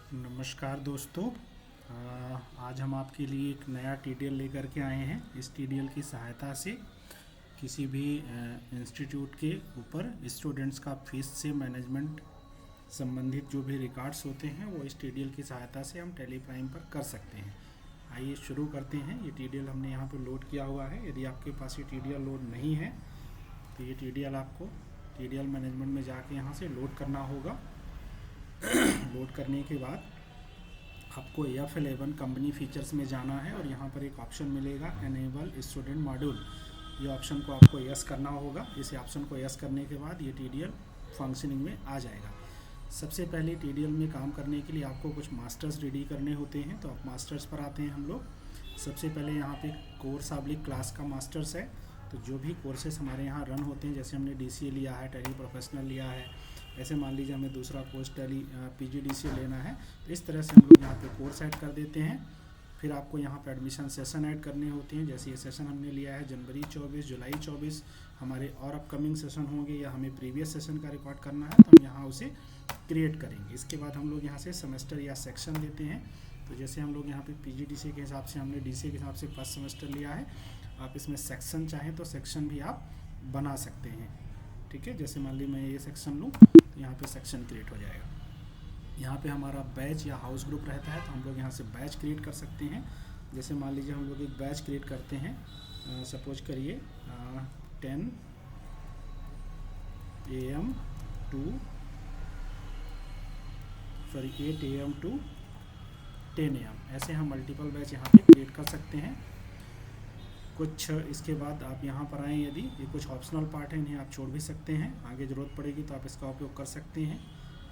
नमस्कार दोस्तों। आज हम आपके लिए एक नया टीडीएल लेकर के आए हैं। इस टीडीएल की सहायता से किसी भी इंस्टीट्यूट के ऊपर स्टूडेंट्स का फीस से मैनेजमेंट संबंधित जो भी रिकॉर्ड्स होते हैं वो इस टीडीएल की सहायता से हम टेलीप्राइम पर कर सकते हैं। आइए शुरू करते हैं। ये टीडीएल हमने यहाँ पर लोड किया हुआ है। यदि आपके पास ये टीडीएल लोड नहीं है तो ये टीडीएल आपको टीडीएल मैनेजमेंट में जाके यहाँ से लोड करना होगा। लोड करने के बाद आपको F11 कंपनी फीचर्स में जाना है और यहाँ पर एक ऑप्शन मिलेगा एनेबल स्टूडेंट मॉड्यूल। ये ऑप्शन को आपको यस करना होगा। इस ऑप्शन को यस करने के बाद ये टीडीएल फंक्शनिंग में आ जाएगा। सबसे पहले टीडीएल में काम करने के लिए आपको कुछ मास्टर्स रेडी करने होते हैं, तो आप मास्टर्स पर आते हैं हम लोग। सबसे पहले यहाँ पे कोर्स ऑब्लिक क्लास का मास्टर्स है। तो जो भी कोर्सेस हमारे यहाँ रन होते हैं, जैसे हमने DCA लिया है, टैली प्रोफेशनल लिया है, ऐसे मान लीजिए हमें दूसरा कोर्स टैली PGDCA लेना है, तो इस तरह से हम लोग यहाँ पे कोर्स ऐड कर देते हैं। फिर आपको यहाँ पे एडमिशन सेशन ऐड करने होते हैं। जैसे ये सेशन हमने लिया है जनवरी 24, जुलाई 24, हमारे और अपकमिंग सेशन होंगे या हमें प्रीवियस सेशन का रिकॉर्ड करना है तो हम यहाँ उसे क्रिएट करेंगे। इसके बाद हम लोग यहाँ से सेमेस्टर या सेक्शन लेते हैं। तो जैसे हम लोग यहाँ पे PGDCA के हिसाब से हमने DCA के हिसाब से फर्स्ट सेमेस्टर लिया है, आप इसमें सेक्शन चाहें तो सेक्शन भी आप बना सकते हैं। ठीक है, जैसे मान ली मैं ये सेक्शन लूँ तो यहाँ पे सेक्शन क्रिएट हो जाएगा। यहाँ पे हमारा बैच या हाउस ग्रुप रहता है तो हम लोग यहाँ से बैच क्रिएट कर सकते हैं। जैसे मान लीजिए हम लोग एक बैच क्रिएट करते हैं, सपोज करिए 10 AM to 8 AM to 10 AM, ऐसे हम मल्टीपल बैच यहाँ पे क्रिएट कर सकते हैं। कुछ इसके बाद आप यहाँ पर आएँ, यदि ये कुछ ऑप्शनल पार्ट है इन्हें आप छोड़ भी सकते हैं, आगे ज़रूरत पड़ेगी तो आप इसका उपयोग कर सकते हैं।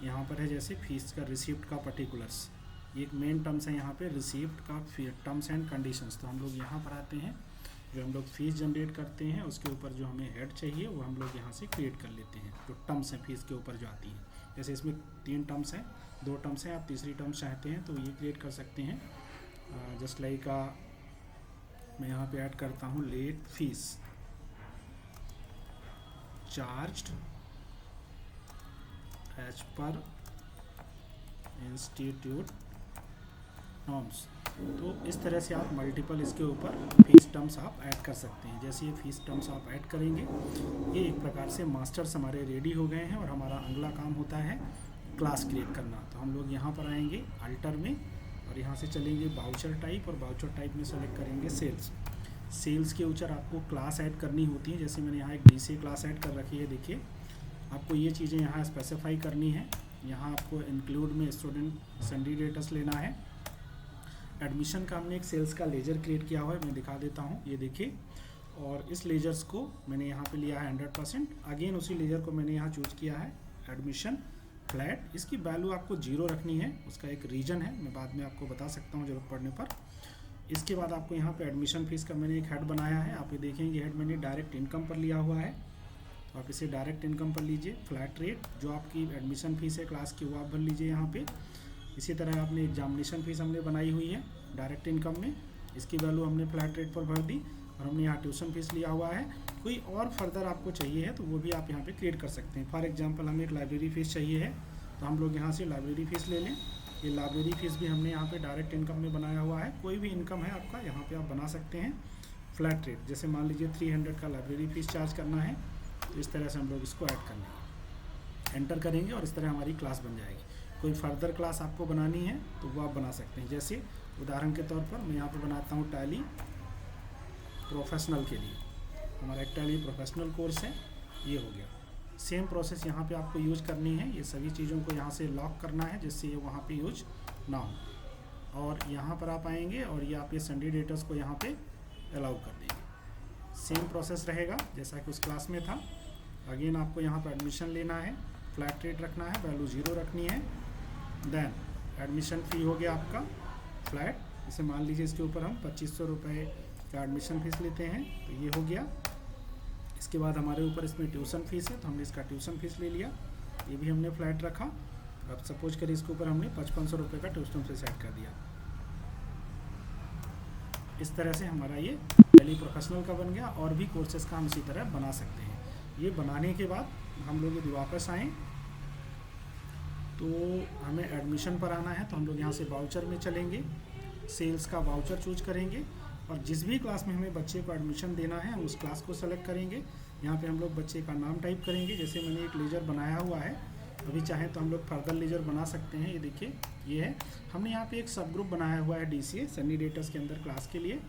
यहाँ पर है जैसे फीस का रिसिप्ट का पर्टिकुलर्स, ये एक मेन टर्म्स है यहाँ पे रिसिप्ट का टर्म्स एंड कंडीशंस। तो हम लोग यहाँ पर आते हैं, जो हम लोग फीस जनरेट करते हैं उसके ऊपर जो हमें हेड चाहिए वो हम लोग यहाँ से क्रिएट कर लेते हैं। जो टर्म्स हैं फीस के ऊपर जो आती हैं, जैसे इसमें 3 टर्म्स हैं, 2 टर्म्स हैं, आप तीसरी टर्म्स चाहते हैं तो ये क्रिएट कर सकते हैं। जस्ट लाइक मैं यहाँ पे ऐड करता हूँ late fees charged as per institute norms. तो इस तरह से आप मल्टीपल इसके ऊपर फीस टर्म्स आप ऐड कर सकते हैं। जैसे ये फीस टर्म्स आप ऐड करेंगे, ये एक प्रकार से मास्टर्स हमारे रेडी हो गए हैं और हमारा अगला काम होता है क्लास क्रिएट करना। तो हम लोग यहाँ पर आएंगे अल्टर में और यहाँ से चलेंगे बाउचर टाइप, और बाउचर टाइप में सेलेक्ट करेंगे सेल्स। सेल्स के ऊपर आपको क्लास ऐड करनी होती है। जैसे मैंने यहाँ एक DCA क्लास ऐड कर रखी है, देखिए आपको ये चीज़ें यहाँ स्पेसिफाई करनी है। यहाँ आपको इंक्लूड में स्टूडेंट सन्डी डेटस लेना है। एडमिशन का हमने एक सेल्स का लेजर क्रिएट किया हुआ है, मैं दिखा देता हूँ, ये देखिए। और इस लेजर्स को मैंने यहाँ पे लिया है 100%। अगेन उसी लेजर को मैंने यहाँ चूज किया है एडमिशन फ्लैट। इसकी वैल्यू आपको 0 रखनी है, उसका एक रीजन है, मैं बाद में आपको बता सकता हूँ जरूरत पड़ने पर। इसके बाद आपको यहाँ पे एडमिशन फीस का मैंने एक हेड बनाया है, आप ये देखेंगे हेड मैंने डायरेक्ट इनकम पर लिया हुआ है, तो आप इसे डायरेक्ट इनकम पर लीजिए। फ्लैट रेट जो आपकी एडमिशन फीस है क्लास की वो आप भर लीजिए यहाँ पे। इसी तरह आपने एग्जामिनेशन फीस हमने बनाई हुई है डायरेक्ट इनकम में, इसकी वैल्यू हमने फ्लैट रेट पर भर दी। और हमने यहाँ ट्यूशन फीस लिया हुआ है। कोई और फर्दर आपको चाहिए है तो वो भी आप यहाँ पे क्रिएट कर सकते हैं। फॉर एग्जांपल हमें एक लाइब्रेरी फ़ीस चाहिए है तो हम लोग यहाँ से लाइब्रेरी फ़ीस ले लें। ये लाइब्रेरी फ़ीस भी हमने यहाँ पे डायरेक्ट इनकम में बनाया हुआ है। कोई भी इनकम है आपका यहाँ पे आप बना सकते हैं फ्लैट रेट। जैसे मान लीजिए 300 का लाइब्रेरी फ़ीस चार्ज करना है, तो इस तरह से हम लोग इसको ऐड कर लेंगे, एंटर करेंगे और इस तरह हमारी क्लास बन जाएगी। कोई फर्दर क्लास आपको बनानी है तो वो आप बना सकते हैं। जैसे उदाहरण के तौर पर मैं यहाँ पर बनाता हूँ टैली प्रोफेशनल के लिए, हमारा एक टैली प्रोफेशनल कोर्स है, ये हो गया। सेम प्रोसेस यहाँ पे आपको यूज करनी है। ये सभी चीज़ों को यहाँ से लॉक करना है जिससे ये वहाँ पे यूज ना हो। और यहाँ पर आप आएंगे और ये आप ये सन्डी डेटर्स को यहाँ पे अलाउ कर देंगे। सेम प्रोसेस रहेगा जैसा कि उस क्लास में था। अगेन आपको यहाँ पर एडमिशन लेना है, फ्लैट रेट रखना है, वैल्यू 0 रखनी है। देन एडमिशन फ़ी हो गया आपका फ्लैट। इसे मान लीजिए इसके ऊपर हम 2500 रुपये का एडमिशन फ़ीस लेते हैं, तो ये हो गया। इसके बाद हमारे ऊपर इसमें ट्यूशन फ़ीस है तो हमने इसका ट्यूशन फ़ीस ले लिया, ये भी हमने फ्लैट रखा। अब सपोज करिए इसके ऊपर हमने 5500 रुपये का ट्यूशन फीस ऐड कर दिया। इस तरह से हमारा ये टैली प्रोफेशनल का बन गया। और भी कोर्सेज़ का हम इसी तरह बना सकते हैं। ये बनाने के बाद हम लोग यदि वापस आएँ तो हमें एडमिशन पर आना है, तो हम लोग यहाँ से वाउचर में चलेंगे, सेल्स का वाउचर चूज करेंगे और जिस भी क्लास में हमें बच्चे को एडमिशन देना है हम उस क्लास को सेलेक्ट करेंगे। यहाँ पे हम लोग बच्चे का नाम टाइप करेंगे, जैसे मैंने एक लेजर बनाया हुआ है, अभी चाहें तो हम लोग फर्दर लेजर बना सकते हैं। ये देखिए ये है, हमने यहाँ पे एक सब ग्रुप बनाया हुआ है DCA सनी डेटर्स के अंदर क्लास के लिए।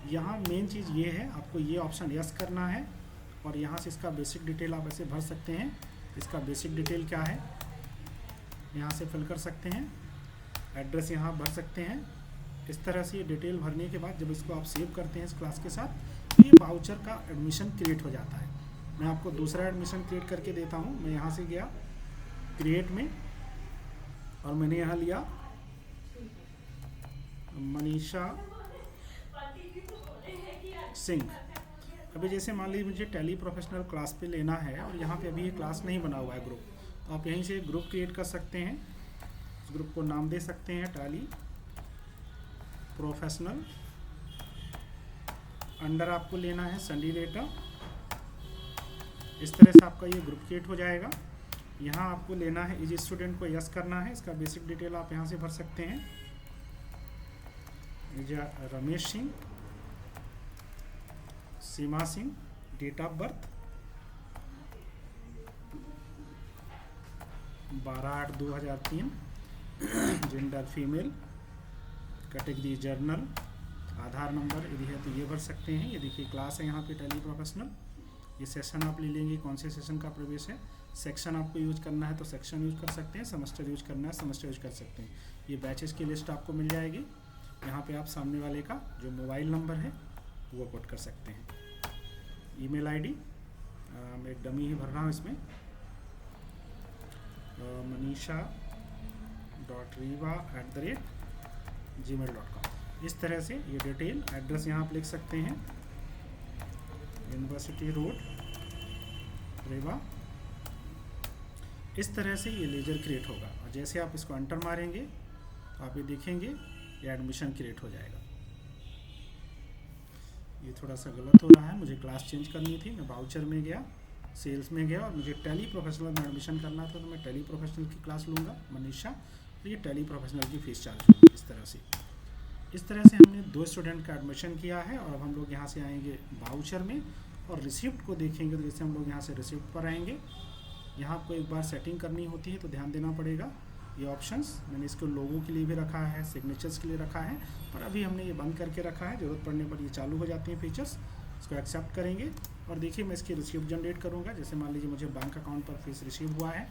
यहाँ मेन चीज़ ये है, आपको ये ऑप्शन यस करना है और यहाँ से इसका बेसिक डिटेल आप ऐसे भर सकते हैं। इसका बेसिक डिटेल क्या है यहाँ से फिल कर सकते हैं, एड्रेस यहाँ भर सकते हैं। इस तरह से ये डिटेल भरने के बाद जब इसको आप सेव करते हैं इस क्लास के साथ, तो ये वाउचर का एडमिशन क्रिएट हो जाता है। मैं आपको दूसरा एडमिशन क्रिएट करके देता हूँ। मैं यहाँ से गया क्रिएट में और मैंने यहाँ लिया मनीषा सिंह। अभी जैसे मान लीजिए मुझे टैली प्रोफेशनल क्लास पे लेना है और यहाँ पे अभी ये क्लास नहीं बना हुआ है ग्रुप, तो आप यहीं से ग्रुप क्रिएट कर सकते हैं। इस ग्रुप को नाम दे सकते हैं टैली प्रोफेशनल, अंडर आपको लेना है सनी डेटा। इस तरह से आपका ये ग्रुप क्रिएट हो जाएगा। यहाँ आपको लेना है इस स्टूडेंट को यस करना है, इसका बेसिक डिटेल आप यहाँ से भर सकते हैं। Ramesh Singh, Seema Singh, date of birth 12/8/2003, gender female, category general, Aadhaar number यदि है तो ये भर सकते हैं। ये देखिए क्लास है यहाँ पे टैली प्रोफेशनल। ये सेशन आप ले लेंगे, कौन से सेशन का प्रवेश है। सेक्शन आपको यूज करना है तो सेक्शन यूज कर सकते हैं, सेमेस्टर यूज करना है सेमेस्टर यूज कर सकते हैं। ये बैचेस की लिस्ट आपको मिल जाएगी। यहाँ पे आप सामने वाले का जो मोबाइल नंबर है वो पुट कर सकते हैं। ईमेल आईडी मैं एक डमी ही भर रहा हूँ इसमें, manisha.riva@gmail.com। इस तरह से ये डिटेल, एड्रेस यहाँ आप लिख सकते हैं, यूनिवर्सिटी रोड रीवा। इस तरह से ये लेजर क्रिएट होगा और जैसे आप इसको एंटर मारेंगे तो आप ये देखेंगे ये एडमिशन क्रिएट हो जाएगा। ये थोड़ा सा गलत हो रहा है, मुझे क्लास चेंज करनी थी। मैं वाउचर में गया, सेल्स में गया और मुझे टैली प्रोफेशनल में एडमिशन करना था, तो मैं टैली प्रोफेशनल की क्लास लूँगा मनीषा, तो ये टैली प्रोफेशनल की फ़ीस चार्ज होगी। इस तरह से हमने 2 स्टूडेंट का एडमिशन किया है। और अब हम लोग यहाँ से आएंगे वाउचर में और रिसिप्ट को देखेंगे। तो जैसे हम लोग यहाँ से रिसिप्ट पर आएंगे, यहाँ आपको एक बार सेटिंग करनी होती है तो ध्यान देना पड़ेगा। ये ऑप्शंस मैंने इसको लोगों के लिए भी रखा है, सिग्नेचर्स के लिए रखा है, पर अभी हमने ये बंद करके रखा है। ज़रूरत पड़ने पर ये चालू हो जाती हैं फीचर्स। इसको एक्सेप्ट करेंगे और देखिए मैं इसकी रिसिप्ट जनरेट करूँगा। जैसे मान लीजिए मुझे बैंक अकाउंट पर फीस रिसीव हुआ है,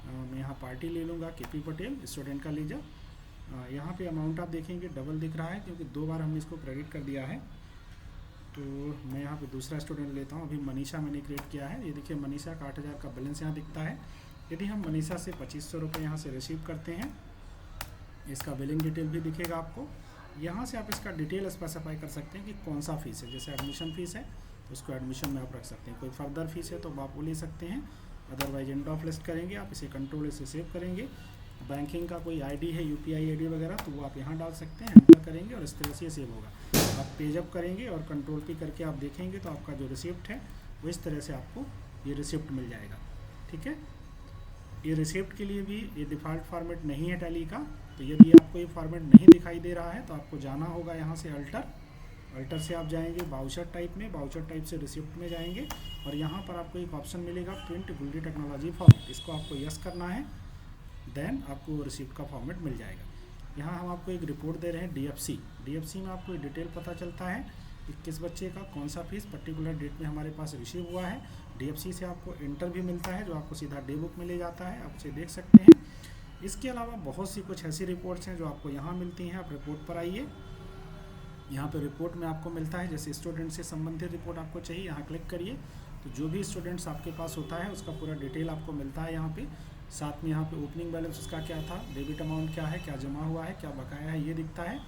मैं यहाँ पार्टी ले लूँगा KP पटेल, स्टूडेंट का लीजिए। यहाँ पे अमाउंट आप देखेंगे डबल दिख रहा है क्योंकि 2 बार हमने इसको क्रेडिट कर दिया है। तो मैं यहाँ पे दूसरा स्टूडेंट लेता हूँ। अभी मनीषा मैंने क्रिएट किया है। ये देखिए मनीषा का 8,000 का बैलेंस यहाँ दिखता है। यदि हम मनीषा से 2500 रुपये यहाँ से रिसीव करते हैं, इसका बिलिंग डिटेल भी दिखेगा आपको। यहाँ से आप इसका डिटेल स्पेसिफाई कर सकते हैं कि कौन सा फ़ीस है। जैसे एडमिशन फ़ीस है तो उसको एडमिशन में आप रख सकते हैं। कोई फर्दर फीस है तो आप वो ले सकते हैं, अदरवाइज एंड ऑफ लिस्ट करेंगे आप, इसे कंट्रोल से सेव करेंगे। बैंकिंग का कोई ID है, UPI ID वगैरह, तो वो आप यहाँ डाल सकते हैं, एंटर करेंगे और इस तरह से सेव होगा। आप पेजअप करेंगे और कंट्रोल P करके आप देखेंगे तो आपका जो रिसिप्ट है वो इस तरह से आपको ये रिसिप्ट मिल जाएगा। ठीक है, ये रिसिप्ट के लिए भी ये डिफ़ॉल्ट फॉर्मेट नहीं है टैली का। तो यदि आपको ये फॉर्मेट नहीं दिखाई दे रहा है तो आपको जाना होगा यहाँ से अल्टर से आप जाएंगे वाउचर टाइप में, वाउचर टाइप से रिसिप्ट में जाएंगे और यहाँ पर आपको एक ऑप्शन मिलेगा प्रिंट गुल्डी टेक्नोलॉजी फॉर्मेट। इसको आपको यस करना है, देन आपको रिसिप्ट का फॉर्मेट मिल जाएगा। यहाँ हम आपको एक रिपोर्ट दे रहे हैं DFC में आपको डिटेल पता चलता है कि किस बच्चे का कौन सा फीस पर्टिकुलर डेट में हमारे पास रिसीव हुआ है। DFC से आपको इंटर भी मिलता है जो आपको सीधा डे बुक में ले जाता है, आप उसे देख सकते हैं। इसके अलावा बहुत सी कुछ ऐसी रिपोर्ट्स हैं जो आपको यहाँ मिलती हैं। आप रिपोर्ट पर आइए, यहाँ पे रिपोर्ट में आपको मिलता है, जैसे स्टूडेंट से संबंधित रिपोर्ट आपको चाहिए, यहाँ क्लिक करिए तो जो भी स्टूडेंट्स आपके पास होता है उसका पूरा डिटेल आपको मिलता है यहाँ पे। साथ में यहाँ पे ओपनिंग बैलेंस उसका क्या था, डेबिट अमाउंट क्या है, क्या जमा हुआ है, क्या बकाया है, ये दिखता है।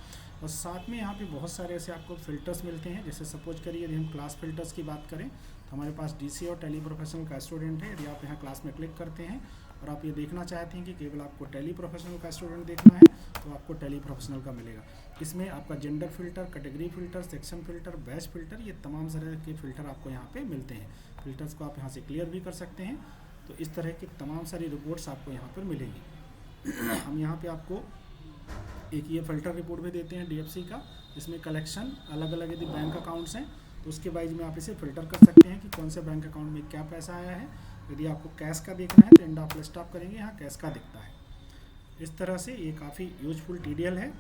और साथ में यहाँ पे बहुत सारे ऐसे आपको फ़िल्टर्स मिलते हैं। जैसे सपोज करिए यदि हम क्लास फ़िल्टर्स की बात करें तो हमारे पास DCA और टैली प्रोफेशनल का स्टूडेंट है। यदि आप यहाँ क्लास में क्लिक करते हैं और आप ये देखना चाहते हैं कि केवल आपको टैली प्रोफेशनल का स्टूडेंट देखना है तो आपको टैली प्रोफेशनल का मिलेगा। इसमें आपका gender filter, category filter, section filter, batch filter, ये तमाम तरह के फ़िल्टर आपको यहाँ पे मिलते हैं। फ़िल्टर्स को आप यहाँ से क्लियर भी कर सकते हैं। तो इस तरह की तमाम सारी रिपोर्ट्स आपको यहाँ पर मिलेंगी। हम यहाँ पे आपको एक ये फ़िल्टर रिपोर्ट भी देते हैं डीएफसी का, इसमें कलेक्शन अलग अलग यदि बैंक अकाउंट्स हैं तो उसके वाइज में आप इसे फ़िल्टर कर सकते हैं कि कौन से बैंक अकाउंट में क्या पैसा आया है। यदि आपको कैश का देखना है तो एंड ऑफ लिस्ट आप करेंगे, यहाँ कैश का दिखता है। इस तरह से ये काफ़ी यूजफुल टीडीएल है,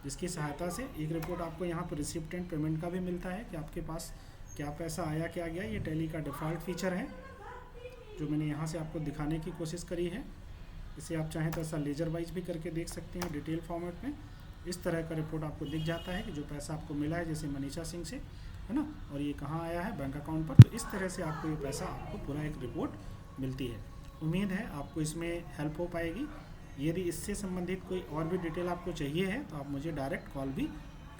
जिसकी सहायता से एक रिपोर्ट आपको यहाँ पर रिसिप्ट एंड पेमेंट का भी मिलता है कि आपके पास क्या पैसा आया क्या गया। ये टैली का डिफ़ॉल्ट फीचर है जो मैंने यहाँ से आपको दिखाने की कोशिश करी है। इसे आप चाहें तो ऐसा लेजर वाइज भी करके देख सकते हैं डिटेल फॉर्मेट में। इस तरह का रिपोर्ट आपको दिख जाता है कि जो पैसा आपको मिला है, जैसे मनीषा सिंह से, है ना, और ये कहाँ आया है, बैंक अकाउंट पर। तो इस तरह से आपको ये पैसा आपको पूरा एक रिपोर्ट मिलती है। उम्मीद है आपको इसमें हेल्प हो पाएगी। यदि इससे संबंधित कोई और भी डिटेल आपको चाहिए है तो आप मुझे डायरेक्ट कॉल भी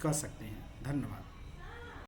कर सकते हैं। धन्यवाद।